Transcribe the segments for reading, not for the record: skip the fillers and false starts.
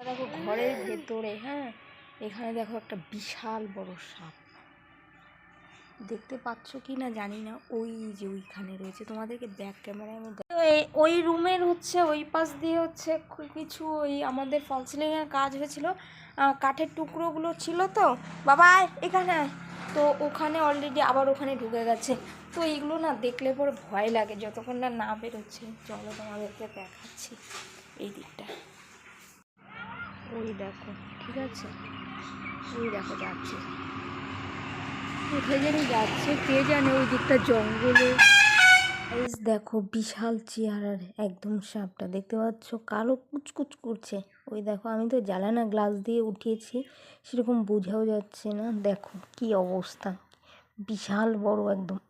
দেখো ঘরের ভেতরে, হ্যাঁ এখানে দেখো একটা বিশাল বড় সাপ, দেখতে পাচ্ছ কি না জানি না, ওই যে ওইখানে রয়েছে, তোমাদেরকে ব্যাক ক্যামেরায় আমি ওই রুমের হচ্ছে ওই পাশ দিয়ে হচ্ছে কিছু ওই আমাদের ফল সিলিংয়ের কাজ হয়েছিল, কাঠের টুকরোগুলো ছিল তো বাবা এখানে, তো ওখানে অলরেডি আবার ওখানে ঢুকে গেছে। তো এইগুলো না দেখলে পরে ভয় লাগে যতক্ষণ না না বেরোচ্ছে। চলো তোমাদেরকে দেখাচ্ছি এই দিকটা, ওই দেখো ঠিক আছে, ওই দেখো যাচ্ছে, কোথায় জানি যাচ্ছে কে জানে, ওই দিকটা জঙ্গলে। দেখো বিশাল চেহারার একদম সাপটা, দেখতে পাচ্ছ কালো কুচকুচ করছে। ওই দেখো আমি তো জ্বালানা গ্লাস দিয়ে উঠিয়েছি, সেরকম বোঝাও যাচ্ছে না, দেখো কি অবস্থা, বিশাল বড় একদম।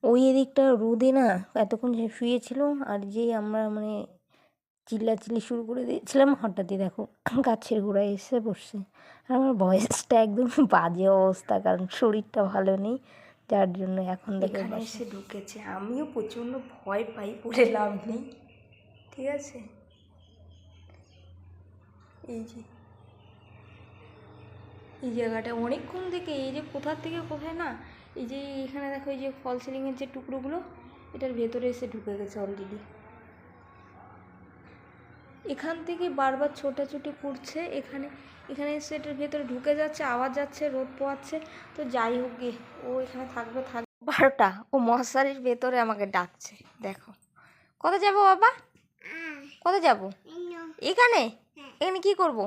ওই এদিকটা রোদে না এতক্ষণ শুয়েছিল, আর যেই আমরা মানে চিল্লাচিল্লি শুরু করে দিয়েছিলাম, হঠাৎই দেখো গাছের গোড়ায় এসে বসছে। আর আমার ভয়েসটা একদম বাজে অবস্থা, কারণ শরীরটা ভালো নেই, যার জন্য এখন দেখে এসে ঢুকেছে। আমিও প্রচণ্ড ভয় পাই, বলে লাভ নেই, ঠিক আছে। এই যে এই জায়গাটা অনেকক্ষণ থেকে, এই যে কোথার থেকে কোথায় না, এই যে এখানে দেখো এই যে ফল সিলিংয়ের যে টুকরোগুলো, এটার ভেতরে এসে ঢুকে গেছে অলরেডি। এখান থেকে বারবার ছোটাছুটি করছে, এখানে এখানে এসে এটার ভেতরে ঢুকে যাচ্ছে, আওয়াজ যাচ্ছে, রোদ পোয়াচ্ছে। তো যাই হোক গে, ও এখানে থাকবে 12টা, ও মশারির ভেতরে আমাকে ডাকছে। দেখো কোথায় যাবো বাবা, কোথায় যাবো, এখানে এখানে কি করব,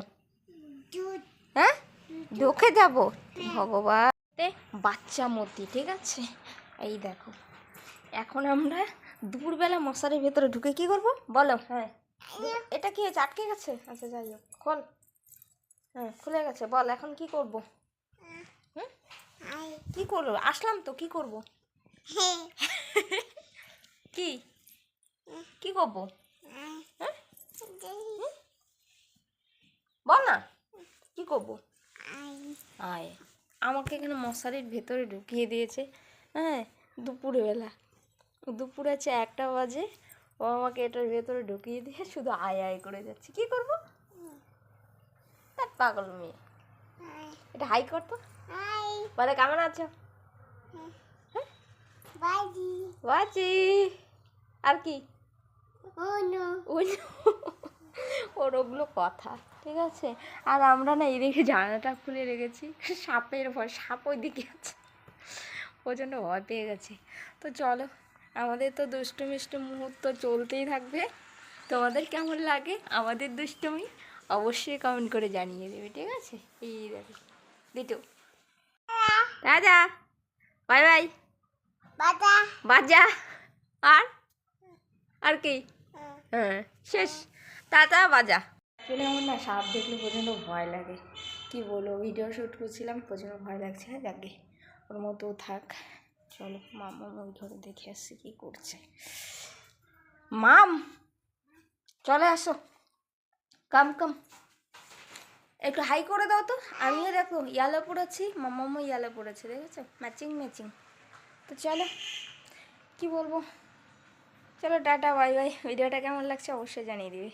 হ্যাঁ ঢুকে যাব, ভগবান বাচ্চা মতি, ঠিক আছে। এই দেখো এখন আমরা দুপুরবেলা মশারির ভেতরে ঢুকে কি করব বলো। হ্যাঁ এটা কি হয়েছে, আটকে গেছে, আচ্ছা যাই হোক খোল, হ্যাঁ খুলে গেছে, বল এখন কি করব, হুম কি করবো, আসলাম তো কি করব, কি কি করবো, হ্যাঁ বল না কি করবো, আয়। আমাকে এখানে মশারির ভেতরে ঢুকিয়ে দিয়েছে, হ্যাঁ দুপুরবেলা, দুপুর আছে 1টা বাজে, ও আমাকে এটার ভেতরে ঢুকিয়ে দিয়ে শুধু আয় আয় করে যাচ্ছে, কি করবো, পাগল মেয়ে। এটা হাই করতো, বলে কেমন আছো, বাজি, আর কি ওর ওগুলো কথা, ঠিক আছে। আর আমরা না এদিকে জানালাটা খুলে রেখেছি, সাপের ভয়, সাপ ওই দিকে আছে, প্রচণ্ড ভয় পেয়ে গেছে। তো চলো, আমাদের তো দুষ্টু মিষ্টি মুহূর্ত চলতেই থাকবে। তোমাদের কেমন লাগে আমাদের দুষ্টুমি অবশ্যই কমেন্ট করে জানিয়ে দেবে, ঠিক আছে। এই দেখো দিটু, দাদা বাই বাই, বাজা, আর আর কি, হ্যাঁ শেষ, টাটা বাজা। আসলে আমার না সাপ দেখলে প্রচণ্ড ভয় লাগে, কি বলবো, ভিডিও শ্যুট করছিলাম, প্রচণ্ড ভয় লাগছে, যাকে ওর মতো থাক। চলো মামা ওই ঘরে দেখে আসছি কি করছে, মাম চলে আসো, কাম কাম, একটু হাই করে দাও তো। আমিও দেখো ইয়ালো পড়েছি, মামামও ইয়ালো পড়েছে, দেখেছো ম্যাচিং ম্যাচিং। তো চলো কি বলবো, চলো টাটা বাই বাই। ভিডিওটা কেমন লাগছে অবশ্যই জানিয়ে দিবে।